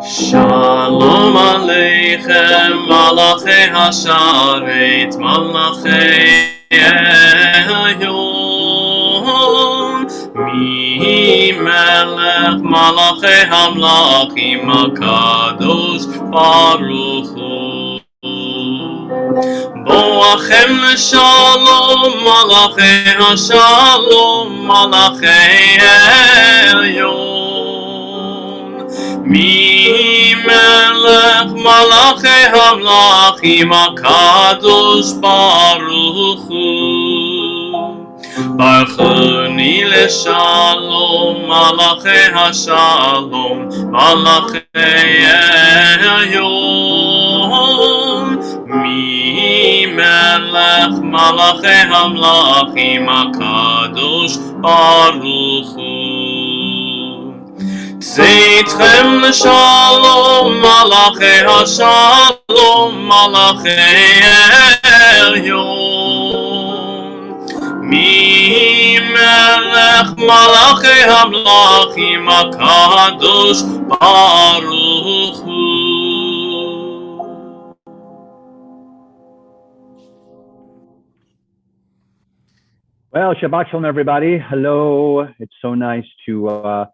Shalom Aleichem, Malachei Hasharet, Malachei Elyon, Mi Melech Malachei Hamlachim HaKadosh Baruch Hu. Boachem Shalom, Malachei Hashalom, Malachei Elyon. Mi melech malachei hamlachim HaKadosh Baruch Hu. Barchoni leshalom malachei hashalom malachei elyon. Mi melech malachei hamlachim HaKadosh Baruch Hu. Tzitchem l'shalom, malachei hashalom, malachei elyon. Mi melech malachei hamlachim HaKadosh Baruch Hu. Well, Shabbat Shalom, everybody. Hello. It's so nice to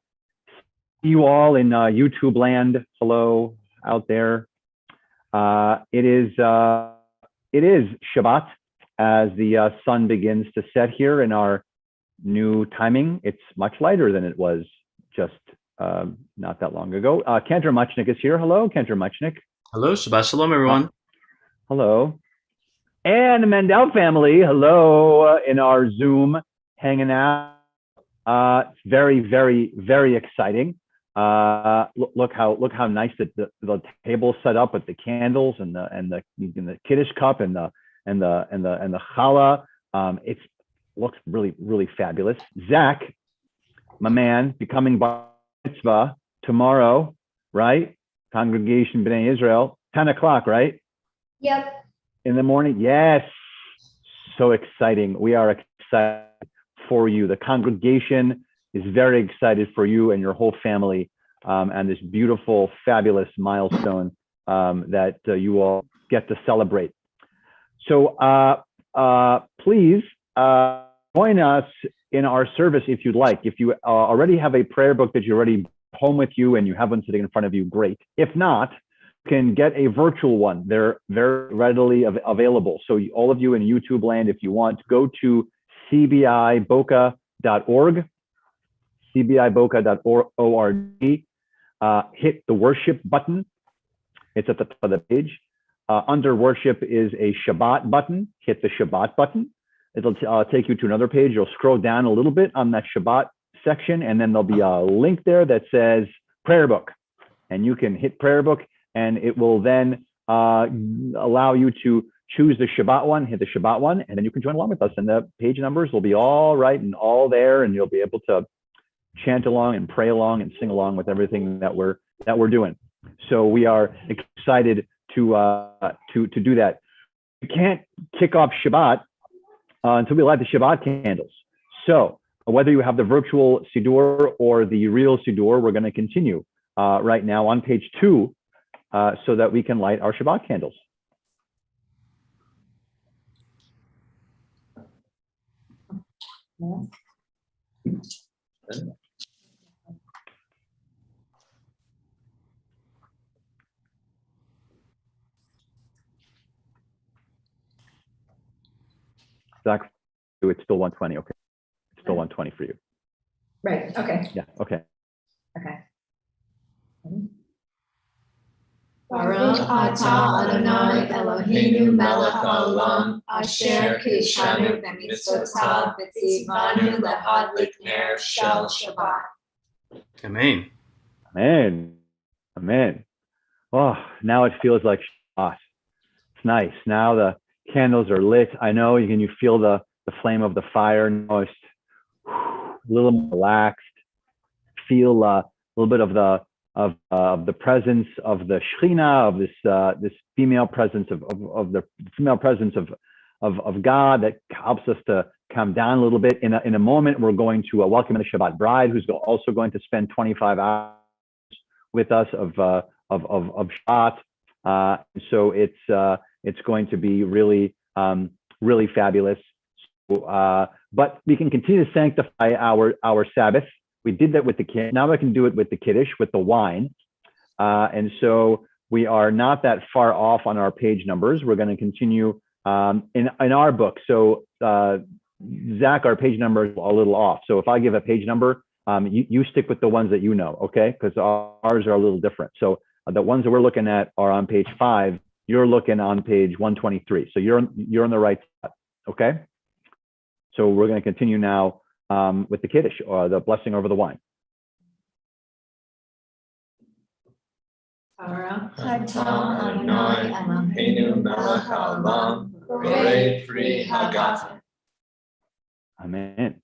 see you all in YouTube land. Hello out there. It is Shabbat as the sun begins to set here in our new timing. It's much lighter than it was just not that long ago. Kendra Muchnick is here. Hello, Kendra Muchnick. Hello, Shabbat Shalom, everyone. Hello. And the Mendel family, hello, in our Zoom, hanging out. It's very, very, very exciting. Look how nice the table's set up with the candles and the Kiddush cup and the challah. It looks really, really fabulous. Zach, my man, becoming bar mitzvah tomorrow, right? Congregation B'nai Israel, 10 o'clock, right? Yep. In the morning. Yes. So exciting. We are excited for you. The congregation is very excited for you and your whole family, and this beautiful, fabulous milestone that you all get to celebrate. So please join us in our service if you'd like. If you already have a prayer book that you're already home with you and you have one sitting in front of you, great. If not, you can get a virtual one. They're very readily available. So all of you in YouTube land, if you want, go to cbiboca.org, cbiboca.org, hit the worship button. It's at the top of the page. Under worship is a Shabbat button. Hit the Shabbat button. It'll take you to another page. You'll scroll down a little bit on that Shabbat section, and then there'll be a link there that says prayer book. And you can hit prayer book, and it will then allow you to choose the Shabbat one, hit the Shabbat one, and then you can join along with us. And the page numbers will be all right and all there, and you'll be able to chant along and pray along and sing along with everything that we're doing. So we are excited to do that. We can't kick off Shabbat until we light the Shabbat candles. So whether you have the virtual Siddur or the real Siddur, we're going to continue right now on page 2 so that we can light our Shabbat candles. Zach, it's still 120. Okay. It's still 120 for you. Right. Okay. Yeah. Okay. Okay. Baruch atah Adonai Eloheinu melech haolam, asher kiddushanu b'mitzvotav v'tzivanu lehadlik ner shel Shabbat. Amen. Amen. Amen. Oh, now it feels like Shabbat. It's nice. Now the candles are lit. I know you feel the flame of the fire. Now it's a little more relaxed. Feel a little bit of the presence of the Shekhinah, of this female presence of the female presence of God that helps us to calm down a little bit. In a moment, we're going to welcome the Shabbat bride, who's also going to spend 25 hours with us of Shabbat. So it's going to be really really fabulous. But we can continue to sanctify our Sabbath. We did that with the Kiddush. Now we can do it with the Kiddush, with the wine. And so we are not that far off on our page numbers. We're going to continue in our book. So Zach, our page number is a little off. So if I give a page number, you stick with the ones that you know, okay? Because ours are a little different. So the ones that we're looking at are on page 5. You're looking on page 123. So you're on the right spot, okay? So we're going to continue now with the Kiddush, or the blessing over the wine. Baruch atah Adonai Eloheinu melech haolam, borei pri hagafen. Amen.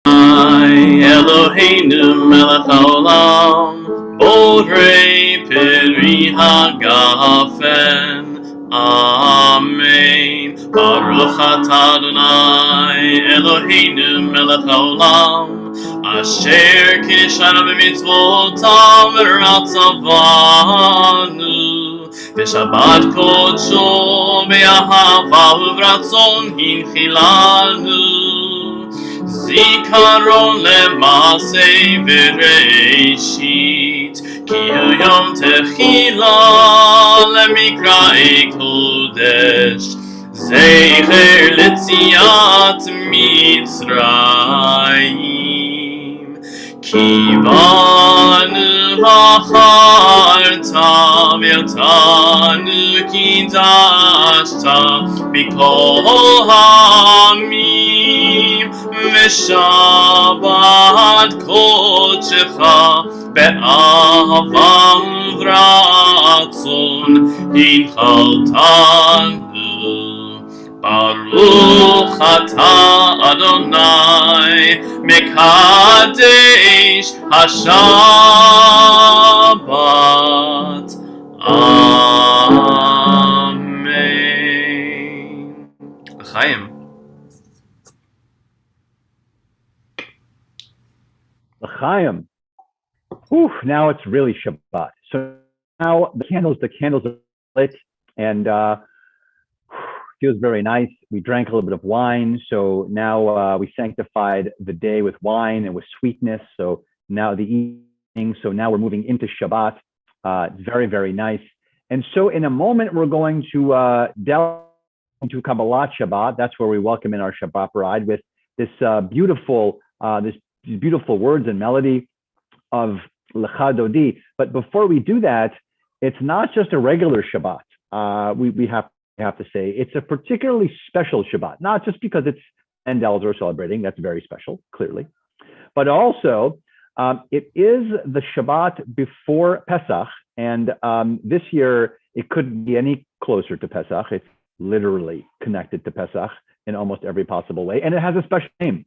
Eloheinu melech haolam, borei pri hagafen. Amen. Baruch atah Adonai Eloheinu melech haolam, asher kiddushanu b'mitzvotav v'ratzavanu, v'shabbat kodsho be'ahava u'v'ratzon hinchilanu, zikaron le'masei v'reishit, ki hu yom techila le'mikra'ei kodesh, zecher letziat Mitzrayim, ki banu בחרת ואותנו קידשת מכל העמים ושבת קודשך באהבה ורצון הנחלתנו. ברוך אתה אדוני מקדש השבת. אמן. לחיים. L'chaim. Whew, now it's really Shabbat. So now the candles are lit, and feels very nice. We drank a little bit of wine, so now we sanctified the day with wine and with sweetness. So now the evening, so now we're moving into Shabbat. It's very, very nice. And so in a moment, we're going to delve into Kabbalat Shabbat. That's where we welcome in our Shabbat bride with this beautiful words and melody of Lecha Dodi. But before we do that, it's not just a regular Shabbat. We have to say it's a particularly special Shabbat, not just because it's Endels are celebrating, that's very special, clearly, but also it is the Shabbat before Pesach, and this year it couldn't be any closer to Pesach. It's literally connected to Pesach in almost every possible way, and it has a special name.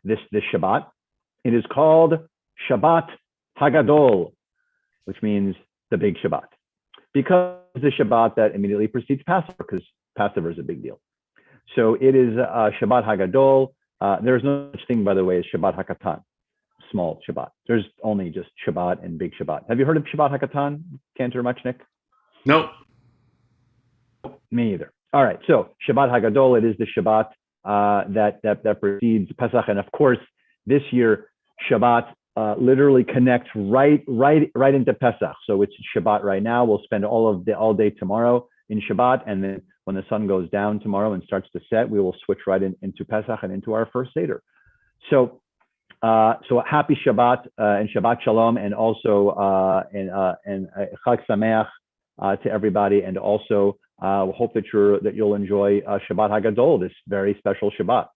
This Shabbat, it is called Shabbat Hagadol, which means the big Shabbat, because it's the Shabbat that immediately precedes Passover, because Passover is a big deal. So it is Shabbat Hagadol. There's no such thing, by the way, as Shabbat Hakatan, small Shabbat. There's only just Shabbat and big Shabbat. Have you heard of Shabbat Hakatan, Cantor Muchnick? Nope. Me either. All right, so Shabbat Hagadol, it is the Shabbat that precedes Pesach, and of course, this year Shabbat literally connects right into Pesach. So it's Shabbat right now. We'll spend all day tomorrow in Shabbat, and then when the sun goes down tomorrow and starts to set, we will switch right into Pesach and into our first Seder. So happy Shabbat and Shabbat Shalom, and also and Chag Sameach to everybody, and also we hope that you'll enjoy Shabbat Hagadol, this very special Shabbat.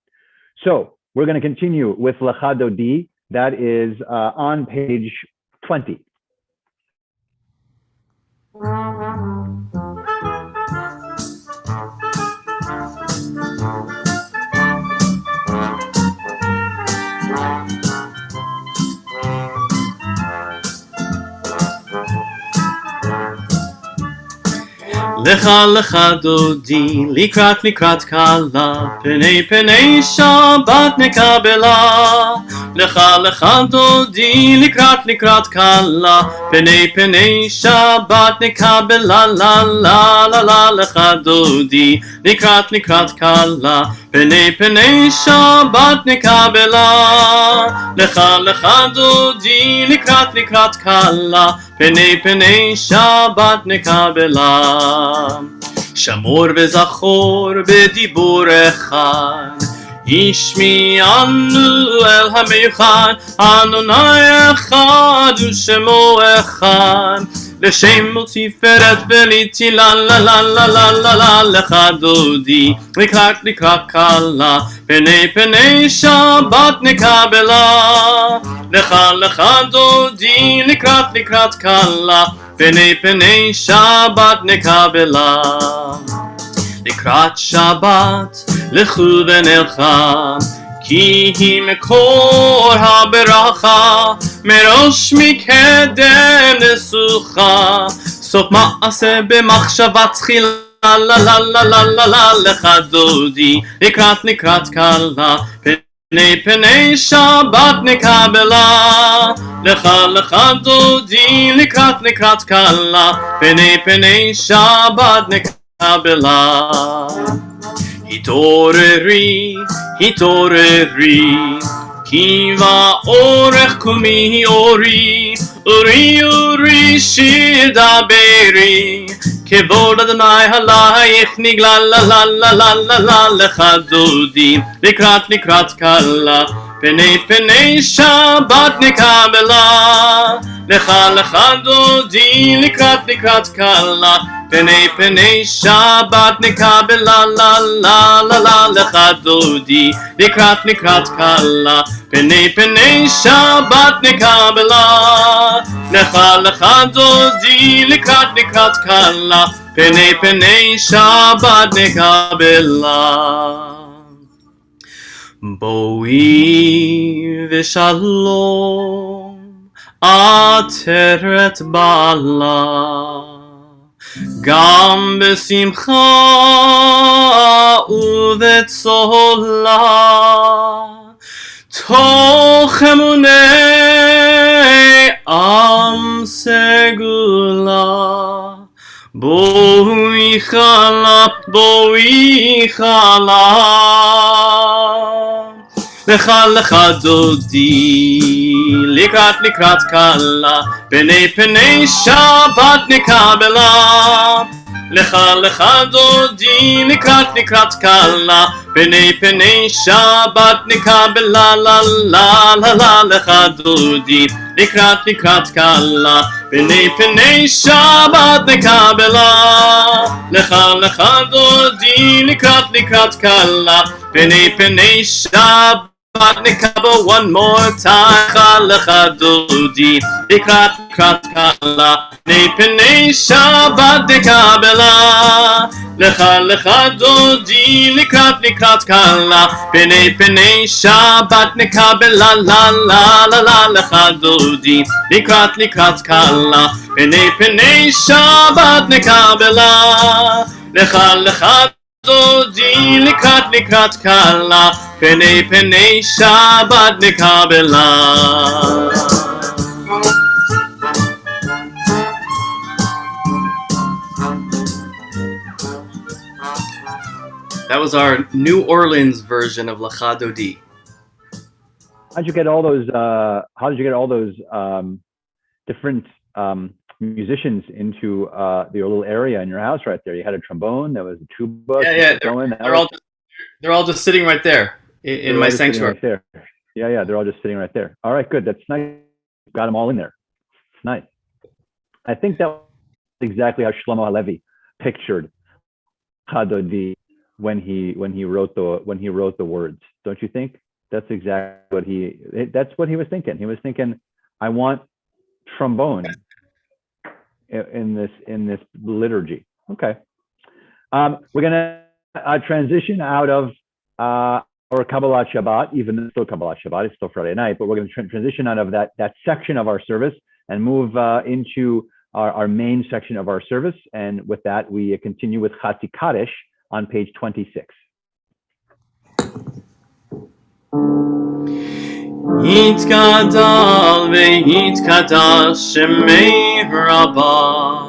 So we're going to continue with Lecha Dodi. That is on page 20. Lecha lecha dodi, likrat kala, penei Shabbat nekabela. Lecha lecha dodi, likrat kala, penei Shabbat nekabela. La la la la lecha dodi, likrat kala, penei Shabbat nekabela. Lecha lecha dodi, likrat kala, penei Shabbat nekabela. שמור וזכור בדיבור אחד, השמיענו אל המיוחד, אדוני אחד ושמו אחד, לשם ותפארת ולתהילה. לה לה לה לה לה לה לך דודי, לקראת קלה, פני שבת נקבלה. לך דודי, לקראת קלה, פני שבת נקבלה. לקראת שבת לכו ונלכה, כי היא מקור הברכה, מראש מקדם נסוכה, סוף מעשה במחשבה תחילה. לה לה לה לה לה לה לך דודי, לקראת קלה, פני שבת נקבלה. לך דודי, לקראת קלה, פני שבת נקבלה. התעוררי, כי באורך קומי אורי, אורי שיר דברי, כבוד אדוני עלייך נגלה. לה לה לה לה לה לה לך דודי, לקראת קלה, פני שבת נקבלה. לך לך דודי לקראת קלה פני פני שבת נקבל לה לה לה לה לה לך דודי לקראת קלה פני פני שבת נקבל לה לך לך דודי לקראת קלה פני פני שבת נקבל לה בואי ושלום עטרת בעלה גם בשמחה ובצהלה תוך אמוני עם סגולה בואי חלה לך דודי לקראת קלה פני שבת נקבלה לך דודי לקראת קלה פני שבת נקבלה לה לה לה לה לך דודי לקראת קלה פני שבת נקבלה לך דודי לקראת קלה פני שבת נקבל one more time לך דודי לקראת קלה פני שבת נקבלה לך דודי לקראת קלה פני שבת נקבלה לה לה לה לה לך דודי לקראת קלה פני שבת נקבלה לך דודי לקראת קלה פני שבת נקבלה That was our New Orleans version of Lecha Dodi. How did you get all those different musicians into the little area in your house right there? You had a trombone, there was a tuba. Yeah, they're all just sitting right there in my sanctuary. Right there. Yeah, they're all just sitting right there. All right, good. That's nice. Got them all in there. It's nice. I think that was exactly how Shlomo Halevi pictured Chadodi when he wrote the words. Don't you think? That's exactly what he was thinking. He was thinking, I want trombone in this liturgy. Okay. We're gonna transition out of our Kabbalat Shabbat, even though it's still Kabbalat Shabbat, it's still Friday night, but we're going to transition out of that section of our service and move into our main section of our service. And with that, we continue with Chatzi Kaddish on page 26. יתגדל ויתקדש שמי רבה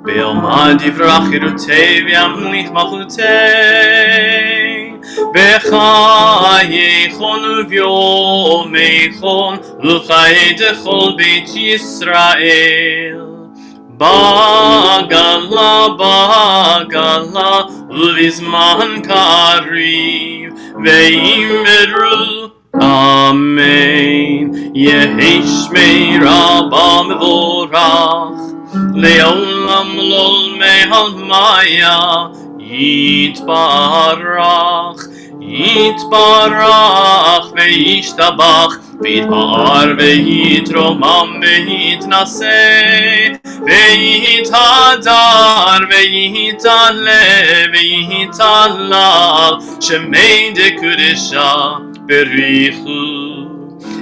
בעלמא דברה חירותי וימליך מלכותי בחייכון וביומייכון וחיי דכל בית ישראל בגלה ובזמן קריב ואמרו אמן יהי שמי רבה מבורך לעולם לא מהלמיה יתברך וישתבח ויתפאר ויתרומם ויתנשא ויתהדר ויתעלה ויתהלל שמי דקדושה בריחו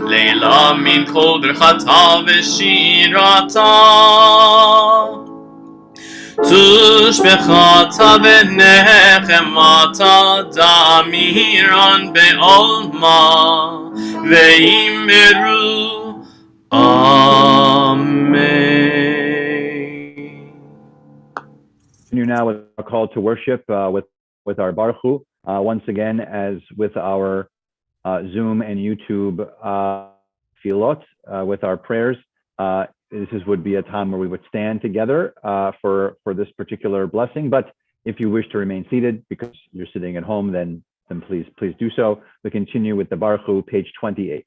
לילה מן כל ברכתה ושירתה תושבחתה ונחמתה דמירן בעולמה ואמרו אמן. Continue now with our call to worship with our Baruch Hu. Once again, as with our Zoom and YouTube filot, with our prayers, would be a time where we would stand together for this particular blessing. But if you wish to remain seated because you're sitting at home, then please do so. We continue with the Baruch Hu, page 28.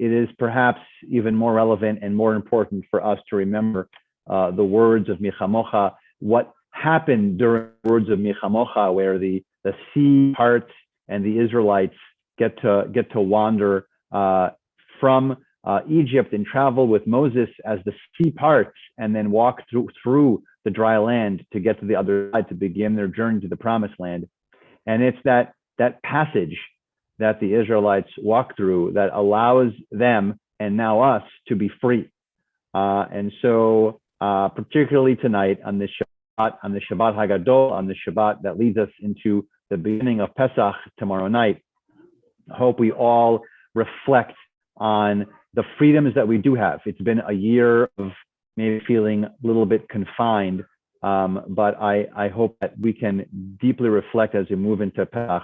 it is perhaps even more relevant and more important for us to remember the words of Mi Chamocha, what happened during the words of Mi Chamocha, where the sea parts and the Israelites get to wander from Egypt and travel with Moses as the sea parts, and then walk through the dry land to get to the other side to begin their journey to the promised land. And it's that passage that the Israelites walk through that allows them and now us to be free. And so particularly tonight on the Shabbat Hagadol, on the Shabbat that leads us into the beginning of Pesach tomorrow night, I hope we all reflect on the freedoms that we do have. It's been a year of maybe feeling a little bit confined, but I hope that we can deeply reflect as we move into Pesach,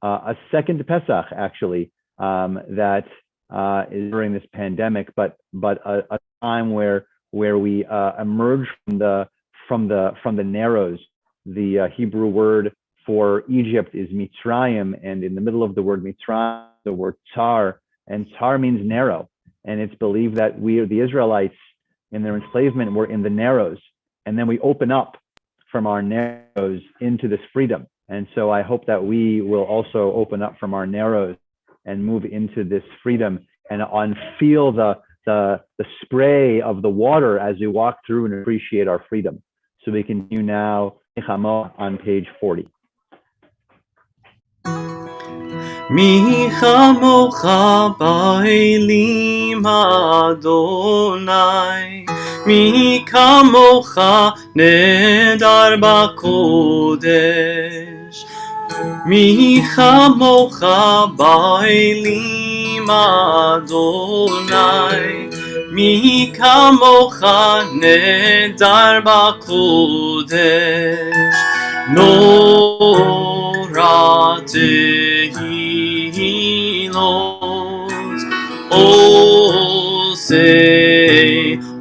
a second Pesach actually, that is during this pandemic, but a time where we emerge from the narrows. The Hebrew word for Egypt is Mitzrayim, and in the middle of the word Mitzrayim, the word Tsar, and Tsar means narrow. And it's believed that the Israelites in their enslavement were in the narrows, and then we open up from our narrows into this freedom. And so I hope that we will also open up from our narrows and move into this freedom and feel the spray of the water as we walk through and appreciate our freedom. So we continue now on page 40. Mi chamocha ba'elim Adonai, mi kamocha nedar b'kodesh, mi chamocha ba'elim Adonai, mi kamocha nedar b'kodesh, Norah tehilot,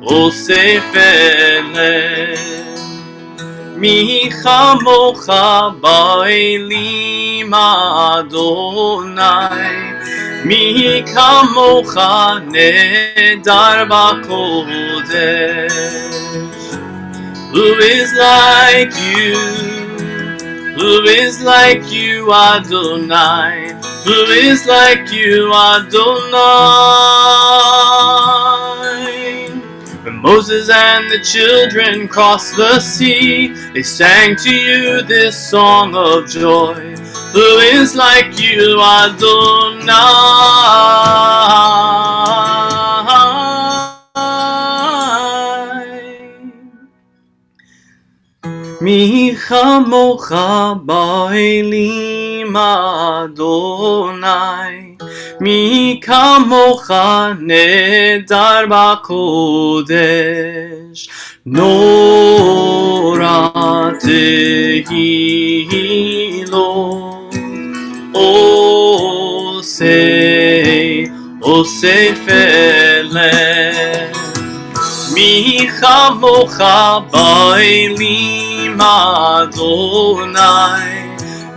oseh feleh, mi chamocha ba'elim Adonai, mi kamocha nedar b'kodesh. Who is like you? Who is like you, Adonai? Who is like you, Adonai? When Moses and the children crossed the sea, they sang to you this song of joy. Who is like you, Adonai? Mi chamocha ba'elim Adonai, mi kamocha nedar b'kodesh, Norah tehilot, oseh feleh, mi chamocha ba'elim Adonai,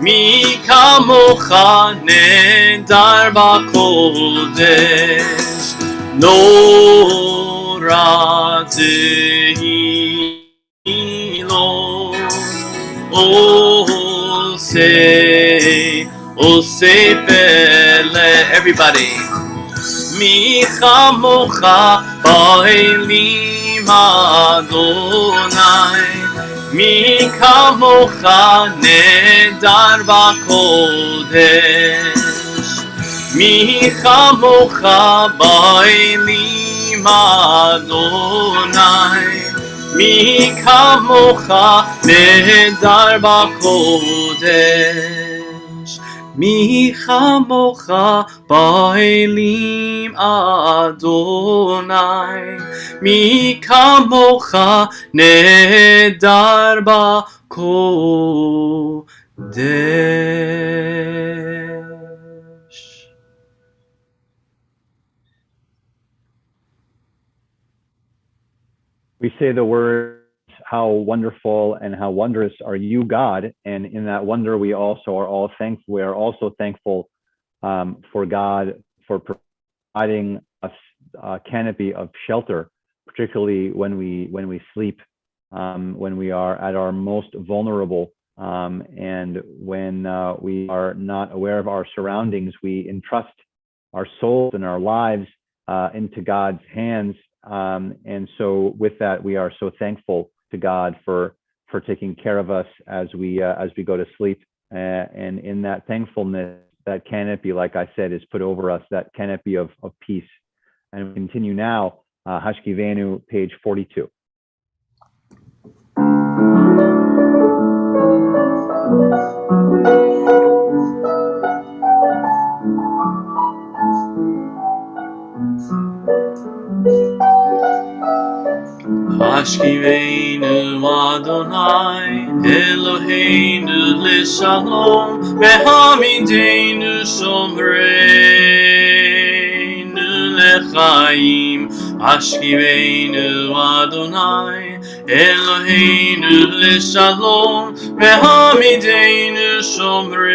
mi kamocha nedar b'kodesh, Norah tehilot, oseh feleh. Everybody. Mi chamocha ba'elim Adonai, mi kamocha nedar b'kodesh, mi chamocha ba'elim Adonai, mi kamocha nedar b'kodesh, mi chamocha ba'elim Adonai, mi kamocha nedar b'kodesh. We say the words, how wonderful and how wondrous are you, God. And in that wonder, we also are all thankful. We are also thankful for God for providing canopy of shelter, particularly when we sleep, when we are at our most vulnerable, and when we are not aware of our surroundings. We entrust our souls and our lives into God's hands, and so with that, we are so thankful to God for taking care of us as we go to sleep. And in that thankfulness, that canopy, like I said, is put over us, that canopy of peace. And we continue now, Hashkivenu, page 42. Hashkivenu Adonai, Eloheinu l'shalom, Ve'hamidenu shomreinu lechaim. Hashkivenu Adonai, Eloheinu l'shalom, Ve'hamidenu shomreinu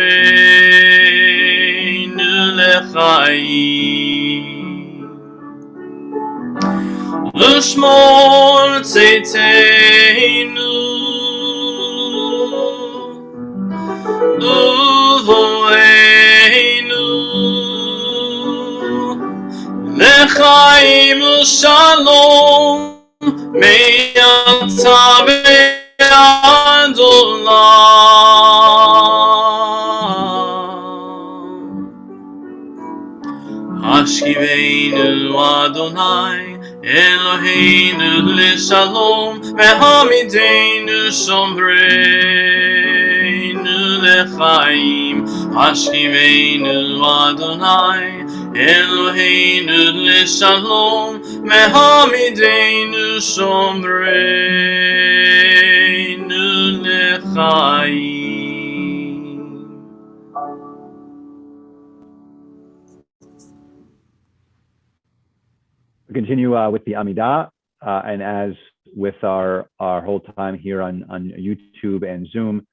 lechaim. L'shmor tzeiteinu, uvoeinu, lechaim u'shalom, me'ata ve'ad olam. Hashkivenu Adonai, Eloheinu l'shalom, Ve'hamidenu shomreinu lechaim. Hashkivenu Adonai, Eloheinu l'shalom, Ve'hamidenu shomreinu lechaim. We continue with the Amidah, and as with our whole time here on YouTube and Zoom,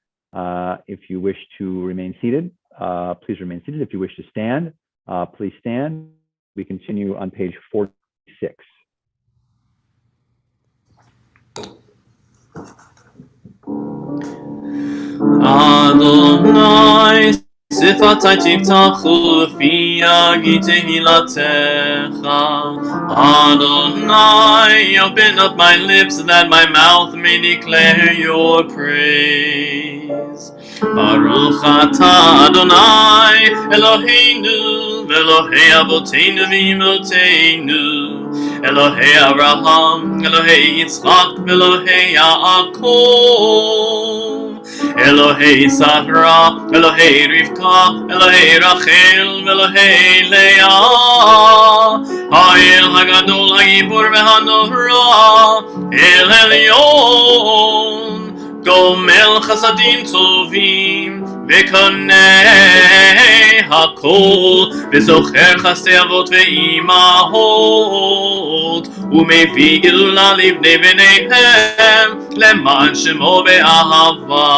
if you wish to remain seated, please remain seated. If you wish to stand, please stand. We continue on page 46. Adonai, Sifatai tiftachu fi yagi tehilatecha. Adonai, open up my lips that my mouth may declare your praise. Baruch atah Adonai, Eloheinu, Elohei Avoteinu v'Imoteinu, Elohei Abraham, Elohei Yitzchak, Elohei Yaakov. Elohei Sarah, Elohei Rivka, Elohei Rachel, Elohei Leah. Ha'el Hagadol Ha'gibor ve'Hanora, El Elyon, Gomel Chasadim Tovim, Ve'konei Hakol, Ve'zocher Chasdei Avot ve'imahot, U'mevii Geula livnei bneihem, Leman Shemo be'ahava.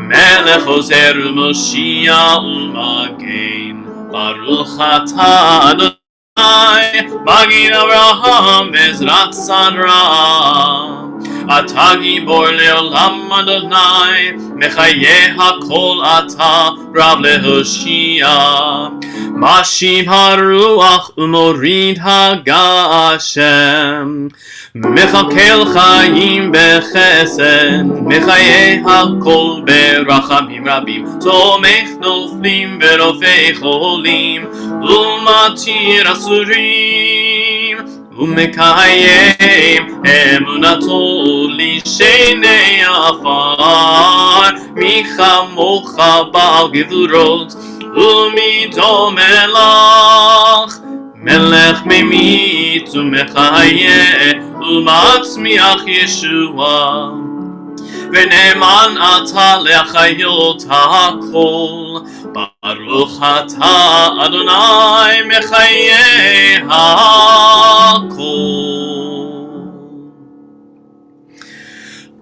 Melech Ozer u'Moshiach u'Magen, Baruch atah Adonai, Magid Avraham ve'Ezrat Sarah. Atah Gibor le'olam Adonai, Mechayeh hakol atah, Rav le'Hoshia. Mashib haruach u'morid hagashem, Mechakel chayim bechesed, Mechayeh hakol berachamim rabim, Tomech noflim verofei cholim, U'matir asurim, U'mekayem emunato lishenei afar, Michamocha ba'al gevurot, U'mito melach, Melech memit u'mechayeh, U'matzmiach Yeshua. V'ne'eman atah le'achayot ha'kol, Baruch atah Adonai mechayeh ha'kol.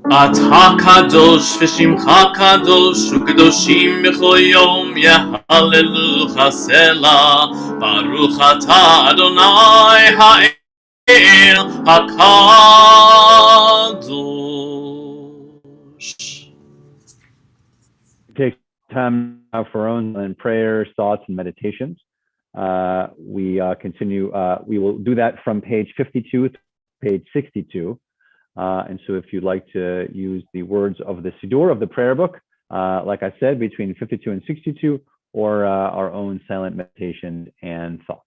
אתה קדוש ושמך קדוש וקדושים בכל יום יהללוך סלה ברוך אתה אדוני האל הקדוש. Take time now for our own prayers, thoughts, and meditations. We continue. We will do that from page 52 to page 62. And so if you'd like to use the words of the Siddur of the prayer book, like I said, between 52 and 62, or our own silent meditation and thoughts.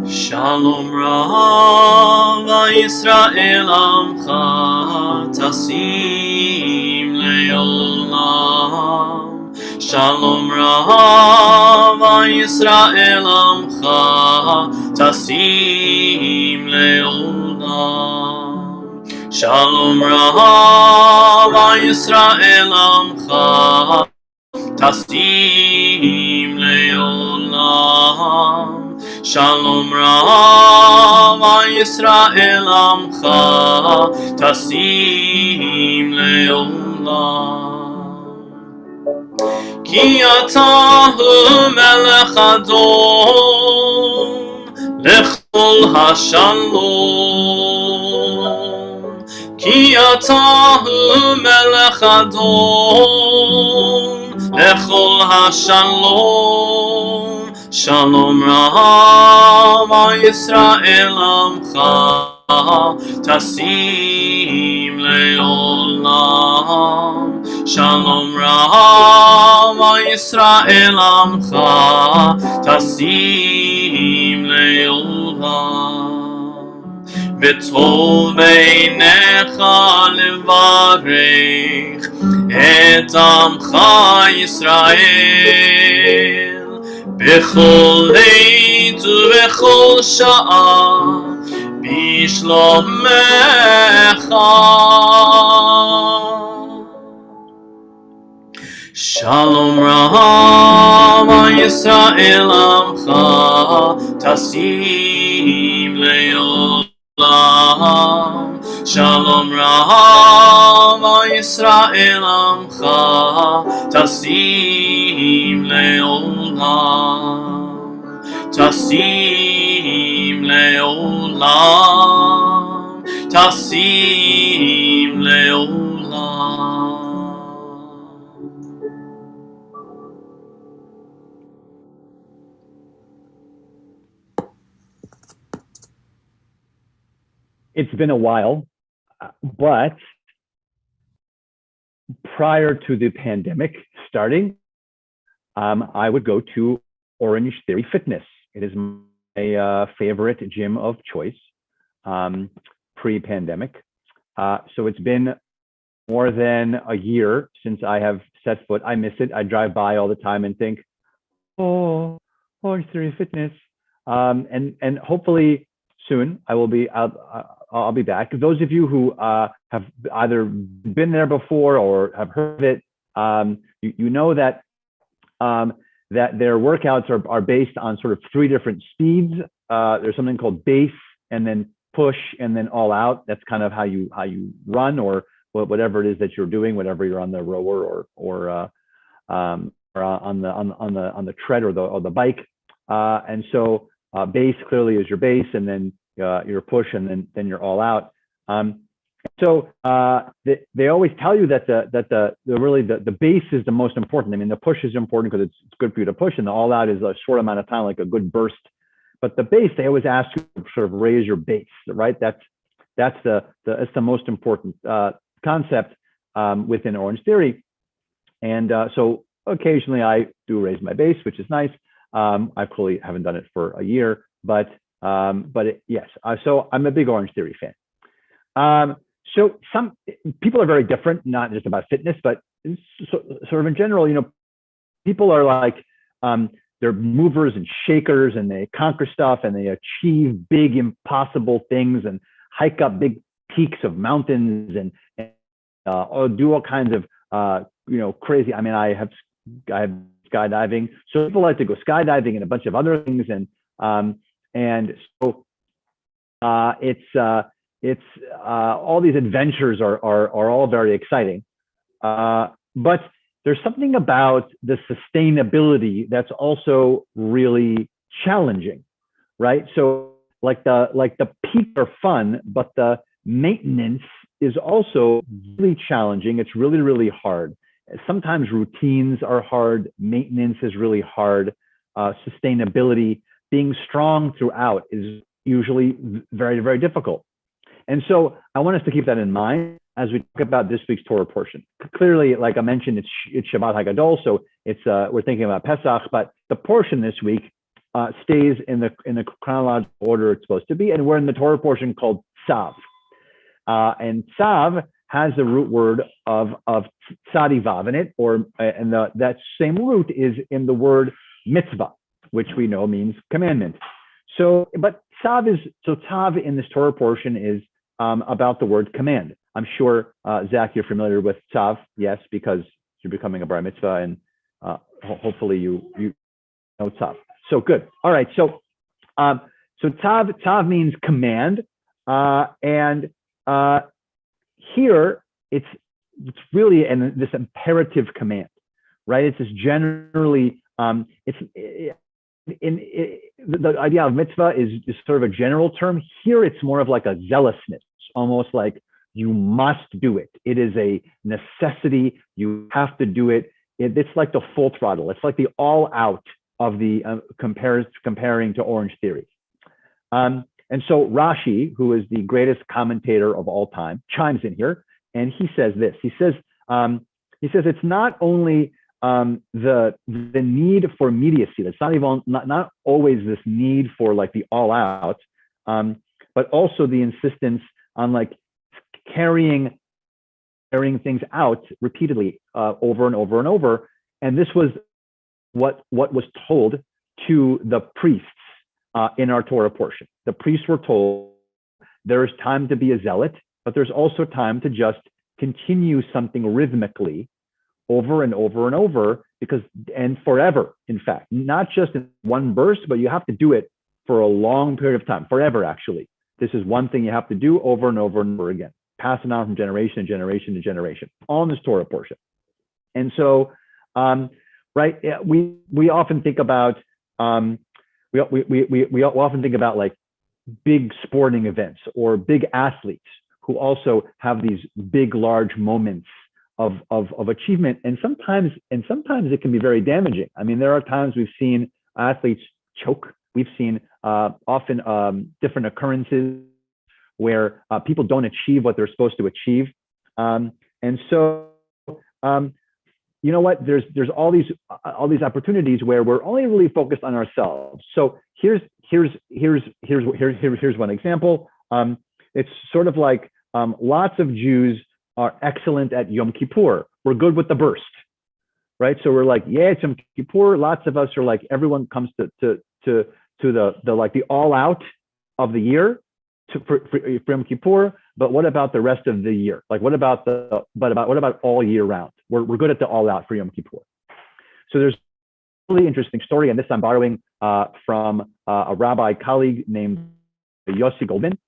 Shalom Rava Yisrael Amcha Tasim Leolam. Shalom Rava Yisrael Amcha Tasim Leolam. Shalom Rava Yisrael Amcha Tasim Leolam. Shalom Rava Yisrael Amcha Tasim Leolam. Ki atahu melech adon lechol hashalom. Ki atahu melech adon lechol hashalom. Shalom Rava Yisrael Amcha Tasim Leolam. Shalom Rava Yisrael Amcha Tasim Leolam. V'tov beinecha levarech et Amcha Yisrael bechol עת ובכל שעה בשלומך. Shalom Rava Yisrael Amcha Tasim Leolam. Shalom Rava Yisrael Amcha Tasim Leolam. Tasim Leolam. Tasim Leolam. It's been a while, but prior to the pandemic starting, I would go to Orange Theory Fitness. It is my favorite gym of choice pre-pandemic. So it's been more than a year since I have set foot. I miss it. I drive by all the time and think, oh, Orange Theory Fitness. and hopefully soon I'll be back. Those of you who have either been there before or have heard of it, you know that that their workouts are based on sort of 3 different speeds. There's something called base, and then push, and then all out. That's kind of how you run, or whatever it is that you're doing, whatever you're on the rower or on the tread or the bike. And so base clearly is your base, and then your push, and then you're all out. So they always tell you that the base is the most important. I mean, the push is important because it's good for you to push, and the all out is a short amount of time, like a good burst. But the base, they always ask you to sort of raise your base, right? That's the most important concept within Orange Theory. And so occasionally I do raise my base, which is nice. I clearly haven't done it for a year, but yes. So I'm a big Orange Theory fan. So some people are very different, not just about fitness, but sort of in general, you know, people are like, they're movers and shakers, and they conquer stuff, and they achieve big, impossible things, and hike up big peaks of mountains, and do all kinds of, you know, crazy. I mean, I have skydiving. So people like to go skydiving and a bunch of other things. And so it's all these adventures are all very exciting. But there's something about the sustainability that's also really challenging, right? So like the peaks are fun, but the maintenance is also really challenging. It's really, really hard. Sometimes routines are hard. Maintenance is really hard. Sustainability, being strong throughout, is usually very, very difficult. And so I want us to keep that in mind as we talk about this week's Torah portion. Clearly, like I mentioned, it's Shabbat Hagadol, so it's we're thinking about Pesach, but the portion this week stays in the chronological order it's supposed to be, and we're in the Torah portion called Tzav. And Tzav has the root word of Tzadi Vav in it, and that same root is in the word mitzvah, which we know means commandment. So, but Tzav in this Torah portion is about the word command. I'm sure, Zach, you're familiar with Tzav, yes, because you're becoming a bar mitzvah, and hopefully you know Tzav. So good. All right. So Tzav means command, and here it's really this imperative command, right? It's just generally the idea of mitzvah is sort of a general term. Here it's more of like a zealousness, almost like you must do it. It is a necessity. You have to do it. It's like the full throttle. It's like the all out of the comparing to Orange Theory. And so Rashi, who is the greatest commentator of all time, chimes in here, and he says this. He says it's not only the need for immediacy. It's not even not always this need for like the all out, but also the insistence on like carrying things out repeatedly over and over and over. And this was what was told to the priests in our Torah portion. The priests were told there's time to be a zealot, but there's also time to just continue something rhythmically over and over and over, and forever, in fact, not just in one burst, but you have to do it for a long period of time, forever, actually. This is one thing you have to do over and over and over again, pass it on from generation to generation to generation, all in this Torah portion. And so, right, we often think about, we often think about like big sporting events or big athletes who also have these big, large moments of achievement, and sometimes it can be very damaging. I mean, there are times we've seen athletes choke. We've seen often different occurrences where people don't achieve what they're supposed to achieve, and so you know what? There's all these opportunities where we're only really focused on ourselves. So here's one example. It's sort of like lots of Jews are excellent at Yom Kippur. We're good with the burst, right? So we're like, yeah, it's Yom Kippur. Lots of us are like, everyone comes to to the all out of the year for Yom Kippur, but what about the rest of the year? Like what about all year round? We're good at the all out for Yom Kippur. So there's a really interesting story, and this I'm borrowing from a rabbi colleague named Yossi Goldman,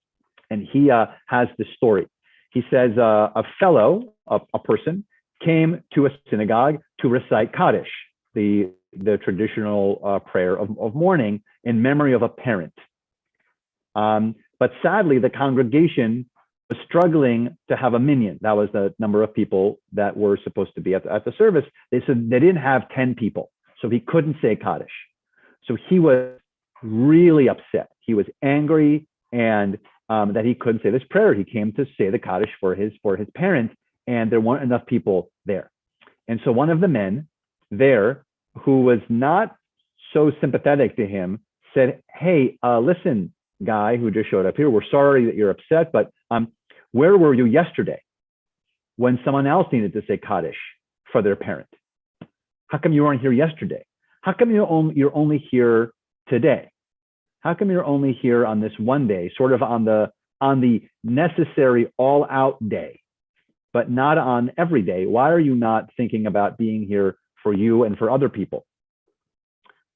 and he has this story. He says a person came to a synagogue to recite Kaddish, the traditional prayer of mourning in memory of a parent. But sadly, the congregation was struggling to have a minyan. That was the number of people that were supposed to be at the service. They said they didn't have 10 people, so he couldn't say Kaddish. So he was really upset. He was angry and that he couldn't say this prayer. He came to say the Kaddish for his parent, and there weren't enough people there. And so one of the men there, who was not so sympathetic to him, said, "Hey, listen, guy who just showed up here, we're sorry that you're upset, but where were you yesterday when someone else needed to say Kaddish for their parent? How come you weren't here yesterday? How come you're only here today? How come you're only here on this one day, sort of on the necessary all-out day, but not on every day? Why are you not thinking about being here for you and for other people?"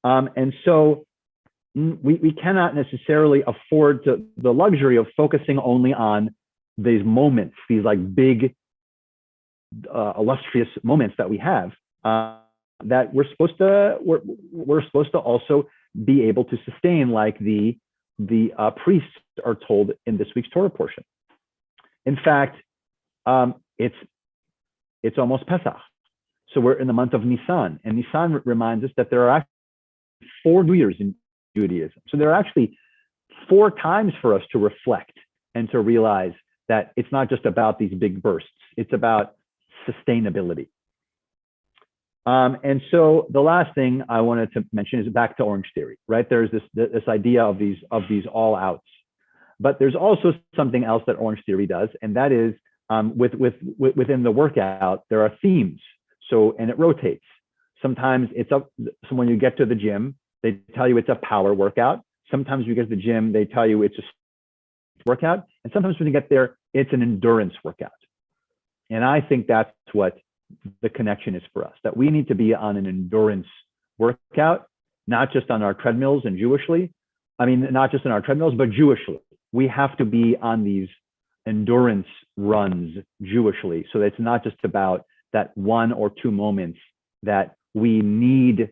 And so we cannot necessarily afford the luxury of focusing only on these moments, these like big, illustrious moments that we have, that we're supposed to also be able to sustain, like the priests are told in this week's Torah portion. In fact, it's almost Pesach. So we're in the month of Nisan, and Nisan reminds us that there are actually 4 New Years in Judaism. So there are actually 4 times for us to reflect and to realize that it's not just about these big bursts, it's about sustainability. And so the last thing I wanted to mention is back to Orange Theory, right? There's this idea of these all outs, but there's also something else that Orange Theory does, and that is within the workout, there are themes. So, and it rotates. Sometimes so when you get to the gym, they tell you it's a power workout. Sometimes you get to the gym, they tell you it's a workout. And sometimes when you get there, it's an endurance workout. And I think that's what the connection is for us, that we need to be on an endurance workout, not just on our treadmills and Jewishly. I mean, not just on our treadmills, but Jewishly. We have to be on these endurance runs Jewishly. So it's not just about that 1 or 2 moments that we need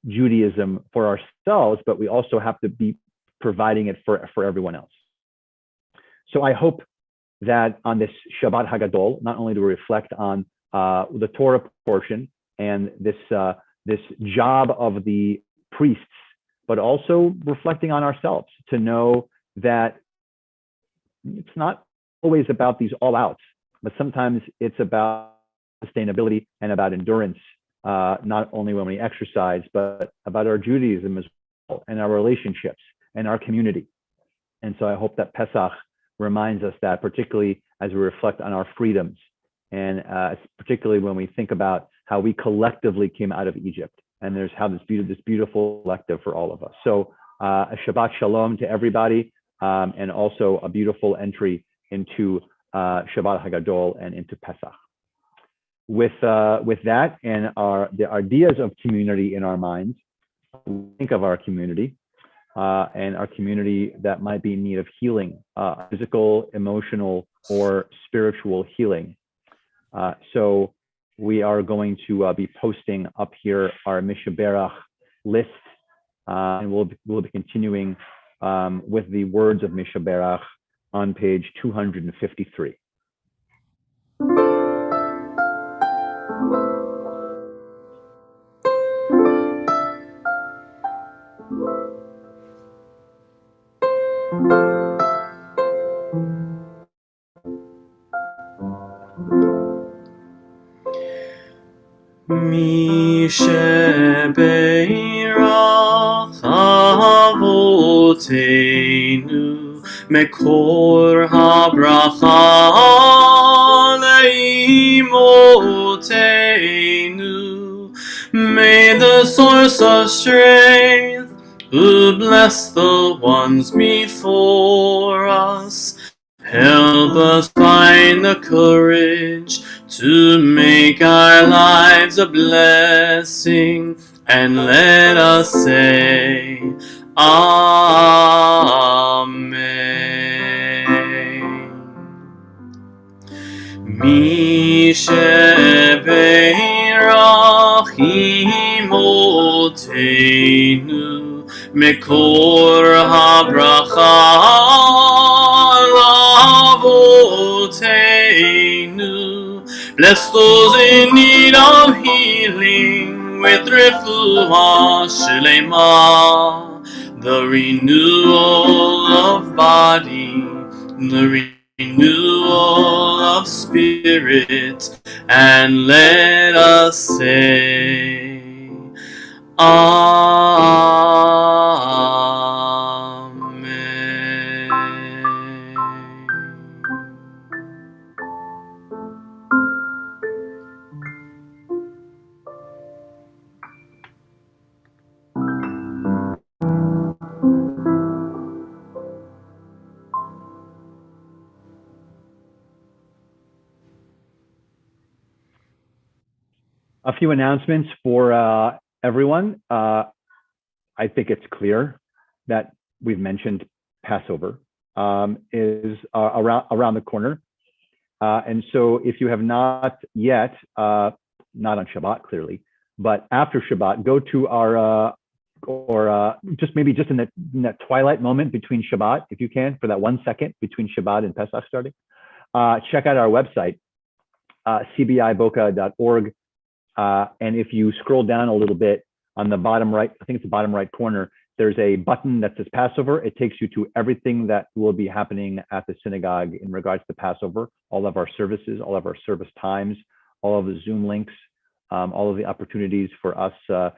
Judaism for ourselves, but we also have to be providing it for everyone else. So I hope that on this Shabbat Hagadol, not only do we reflect on the Torah portion and this job of the priests, but also reflecting on ourselves to know that it's not always about these all outs, but sometimes it's about sustainability and about endurance, not only when we exercise, but about our Judaism as well, and our relationships and our community. And so I hope that Pesach reminds us that, particularly as we reflect on our freedoms, and particularly when we think about how we collectively came out of Egypt, and there's how this beautiful collective for all of us. So a Shabbat Shalom to everybody, and also a beautiful entry into Shabbat Hagadol and into Pesach. With that and the ideas of community in our minds, we think of our community and our community that might be in need of healing, physical, emotional, or spiritual healing. So we are going to be posting up here our Mishaberach list, and we'll be continuing with the words of Mishaberach on page 253. Mishaberach Avotenu Mekor habracha leimotenu. May the source of strength who bless the ones before us. Help us find the courage to make our lives a blessing, and let us say, Amen. Mi shebeirach imotenu mekor habracha lavotenu. Bless those in need of healing with refuah shlema, the renewal of body, the renewal of spirit, and let us say, Amen. A few announcements for everyone. I think it's clear that we've mentioned Passover is around the corner. And so if you have not yet, not on Shabbat clearly, but after Shabbat, go to our, just maybe just in that twilight moment between Shabbat, if you can, for that 1 second between Shabbat and Pesach starting, check out our website, cbiboca.org. And if you scroll down a little bit on the bottom right, I think it's the bottom right corner, there's a button that says Passover. It takes you to everything that will be happening at the synagogue in regards to Passover, all of our services, all of our service times, all of the Zoom links, all of the opportunities for us to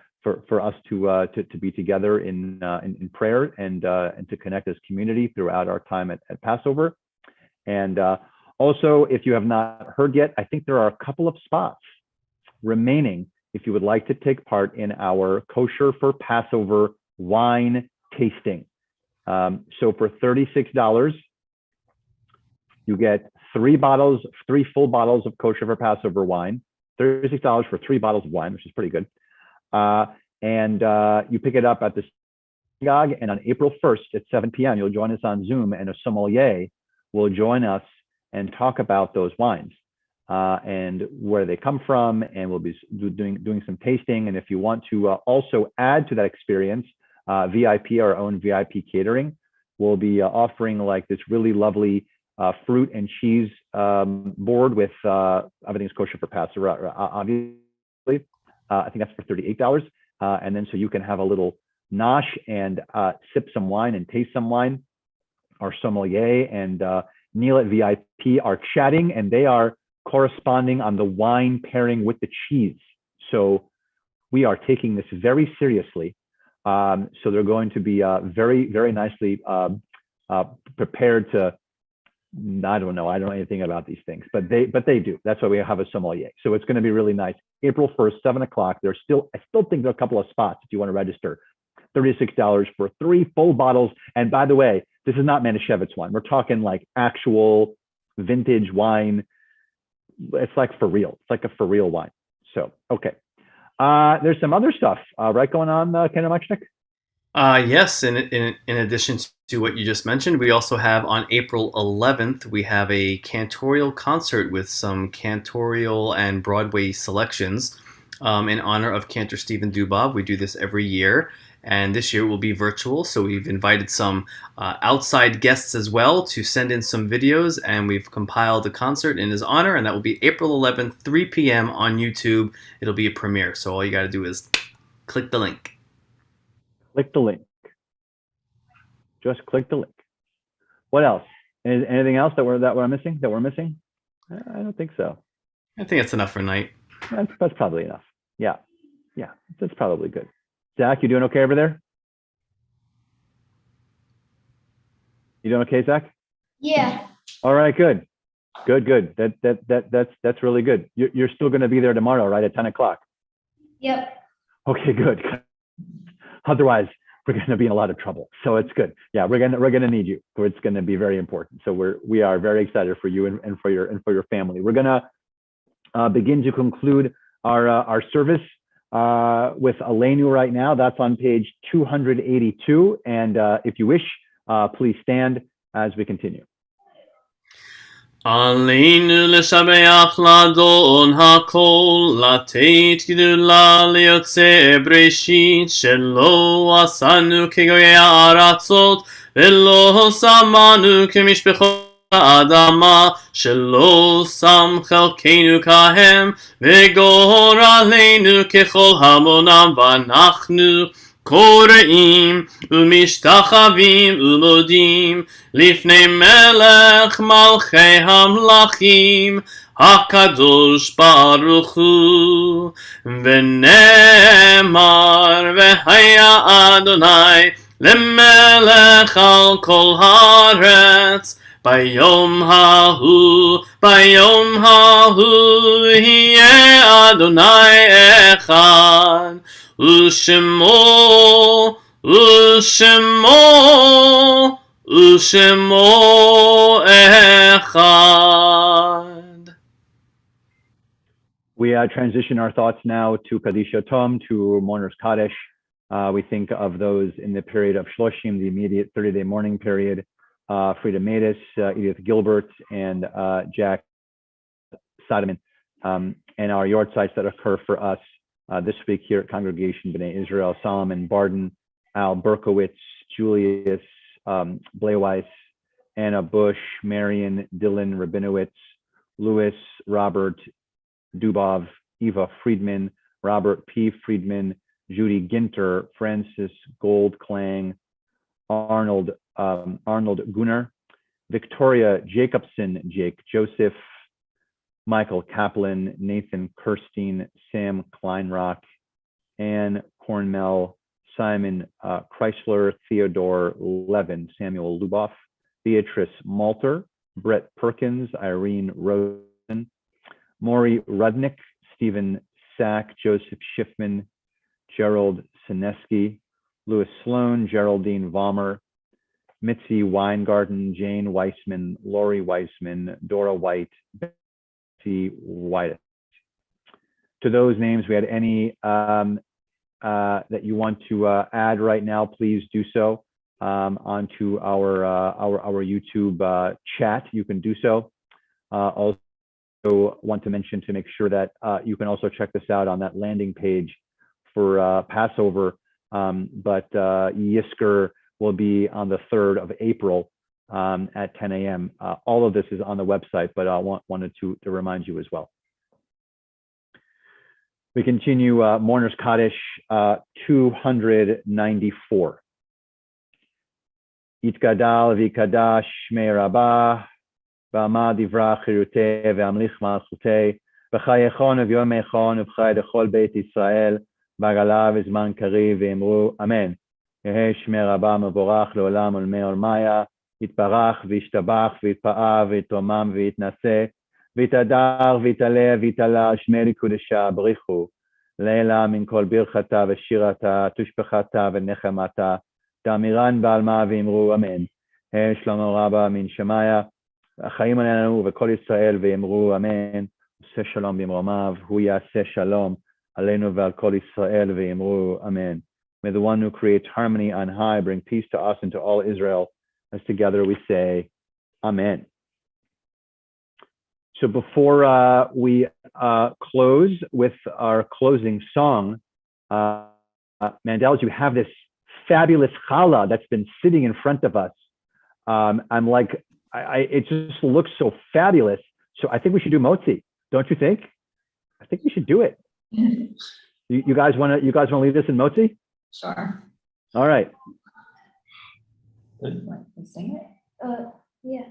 be together in prayer and to connect as community throughout our time at Passover. And also, if you have not heard yet, I think there are a couple of spots remaining if you would like to take part in our Kosher for Passover wine tasting. So for $36, you get three full bottles of Kosher for Passover wine, $36 for 3 bottles of wine, which is pretty good. And you pick it up at the synagogue, and on April 1st at 7 p.m., you'll join us on Zoom, and a sommelier will join us and talk about those wines. And where they come from, and we'll be doing some tasting. And if you want to also add to that experience, VIP, our own VIP catering, will be offering like this really lovely fruit and cheese board with everything's kosher for Passover, obviously. I think that's for $38. And then so you can have a little nosh and sip some wine and taste some wine. Our sommelier and Neil at VIP are chatting, and they are corresponding on the wine pairing with the cheese. So we are taking this very seriously. So they're going to be very, very nicely prepared to, I don't know anything about these things, but they do. That's why we have a sommelier. So it's going to be really nice. April 1st, 7 o'clock. I still think there are a couple of spots if you want to register. $36 for 3 full bottles. And by the way, this is not Manischewitz wine. We're talking like actual vintage wine. It's like for real. It's like a for real wine. So, okay. There's some other stuff, right, going on, Ken Machnik? Yes, in addition to what you just mentioned, we also have on April 11th, we have a cantorial concert with some cantorial and Broadway selections in honor of Cantor Stephen Dubov. We do this every year, and this year it will be virtual, so we've invited some outside guests as well to send in some videos, and we've compiled a concert in his honor, and that will be April 11th, 3 p.m. on YouTube. It'll be a premiere, so all you got to do is click the link. Click the link. Just click the link. What else? Anything else that we're missing? I don't think so. I think that's enough for tonight. That's probably enough. Yeah, that's probably good. Zach, you doing okay over there? You doing okay, Zach? Yeah. All right, good. That's really good. You're still going to be there tomorrow, right, at 10 o'clock? Yep. Okay, good. Otherwise, we're going to be in a lot of trouble. So it's good. Yeah, we're going to need you. So it's going to be very important. So we are very excited for you and for your family. We're going to begin to conclude our service with Aleinu right now. That's on page 282. And if you wish, please stand as we continue. עלינו לשבח לאדון הכל, לתת גדולה ליוצא בראשית, שלא עשנו כגויי הארצות, ולא שמנו כמשפחות האדמה, שלא שם חלקנו כהם, וגורלנו ככל המונם, ואנחנו קוראים ומשתחווים ומודים לפני מלך מלכי המלכים הקדוש ברוך הוא. ונאמר והיה אדוני למלך על כל הארץ, ביום ההוא יהיה אדוני אחד, ושמו אחד. We transition our thoughts now to Kadisha Tom, to Mourner's Kaddish. We think of those in the period of Shloshim, the immediate 30-day mourning period. Frida Matus, Edith Gilbert, and Jack Sadaman, and our yortzites that occur for us this week here at Congregation B'nai Israel: Solomon Barden, Al Berkowitz, Julius Bleweiss, Anna Bush, Marion, Dylan Rabinowitz, Louis, Robert Dubov, Eva Friedman, Robert P. Friedman, Judy Ginter, Francis Goldklang, Arnold Gunnar, Victoria Jacobson, Jake Joseph, Michael Kaplan, Nathan Kirstein, Sam Kleinrock, Anne Cornmell, Simon Chrysler, Theodore Levin, Samuel Luboff, Beatrice Malter, Brett Perkins, Irene Rosen, Maury Rudnick, Stephen Sack, Joseph Schiffman, Gerald Sineski, Louis Sloan, Geraldine Vollmer, Mitzi Weingarten, Jane Weissman, Lori Weissman, Dora White, Betsy White. To those names, we had any that you want to add right now, please do so onto our YouTube chat. You can do so. Also want to mention to make sure that you can also check this out on that landing page for Passover. But Yisker will be on the 3rd of April at 10 a.m. All of this is on the website, but I wanted to remind you as well. We continue Mourner's Kaddish 294. Yitgadal v'kadash shmei rabbah, v'amad divrach chiruteh v'amlich malchuteh, v'chayechon v'yomechon v'chay dechol beit Yisrael, v'agalav v'zman kariv v'emru amen. יהא שמי רבה מבורך לעולם ולמי עולמיה, יתברך וישתבח ויתפאר ויתרומם ויתנשא, ויתהדר ויתעלה ויתעלה, שמי לקודשה בריחו, לילה מן כל ברכתה ושירתה, תושבחתה ונחמתה, תאמירן בעלמה ואמרו אמן. יהא שלמה רבה מן שמיה, החיים עלינו וכל ישראל ואמרו אמן. עושה שלום במרומיו, הוא יעשה שלום עלינו ועל כל ישראל ואמרו אמן. May the one who creates harmony on high bring peace to us and to all Israel, as together we say, Amen. So before we close with our closing song, Mandel, you have this fabulous challah that's been sitting in front of us. I'm like, it just looks so fabulous. So I think we should do motzi, don't you think? I think we should do it. You guys want to leave this in motzi? Sure. All right. Sing it. Yeah.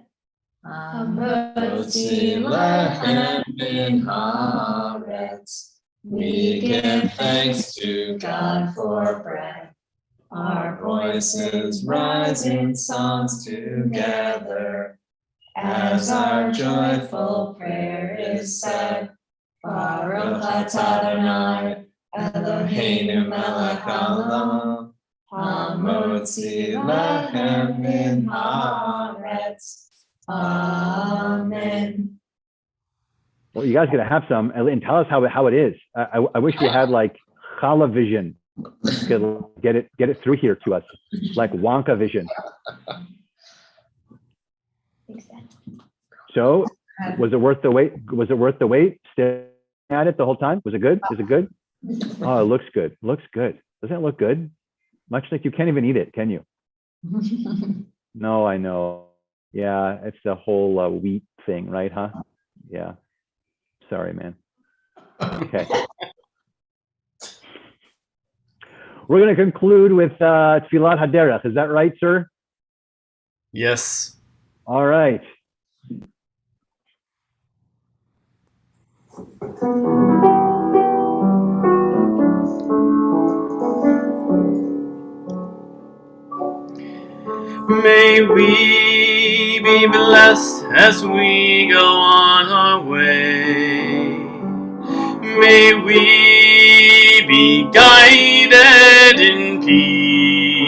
Motzi lechem min haaretz. We give thanks to God for bread. Our voices rise in songs together as our joyful prayer is said. Baruch atah Adonai Eloheinu melech haolam, Hamotzi lachem min haaretz. Amen. Well, you guys are gonna have some, and tell us how it is. I wish we had like challah vision. Could get it through here to us, like Wonka vision. So, was it worth the wait? Was it worth the wait? Staring at it the whole time? Was it good? Is it good? Oh, it looks good. Looks good. Doesn't it look good? Much like you can't even eat it, can you? No, I know. Yeah, it's the whole wheat thing, right? Huh? Yeah. Sorry, man. Okay. We're going to conclude with Tfilat Haderech. Is that right, sir? Yes. All right. May we be blessed as we go on our way. May we be guided in peace.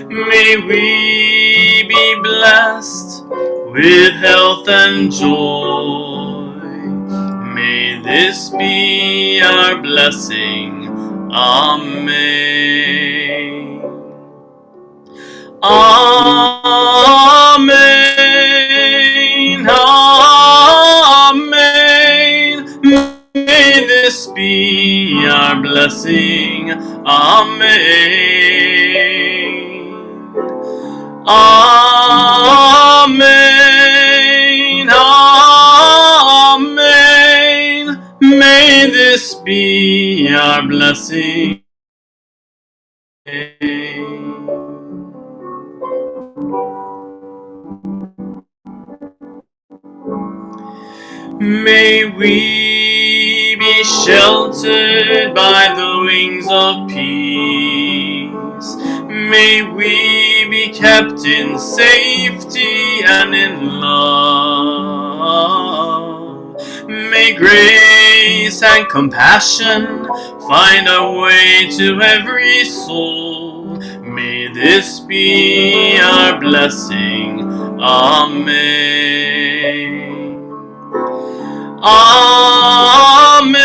May we be blessed with health and joy. May this be our blessing. Amen. Amen. Amen. May this be our blessing. Amen. Amen. Amen. May this be our blessing. May we be sheltered by the wings of peace. May we be kept in safety and in love. May grace and compassion find a way to every soul. May this be our blessing. Amen. Amen.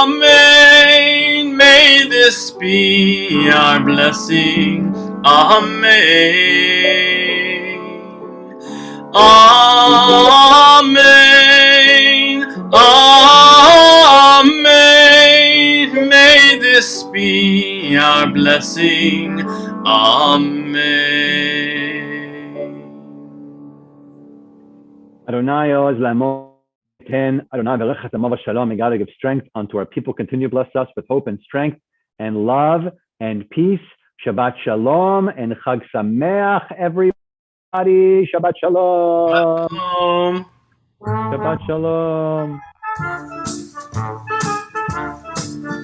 Amen. May this be our blessing. Amen. Amen. Amen. May this be our blessing. Amen. Adonai Oz Lamo Ten Adonai Berechet Amav Shalom. May God give strength unto our people. Continue to bless us with hope and strength and love and peace. Shabbat Shalom and Chag Sameach, everybody. Shabbat Shalom. Shabbat Shalom.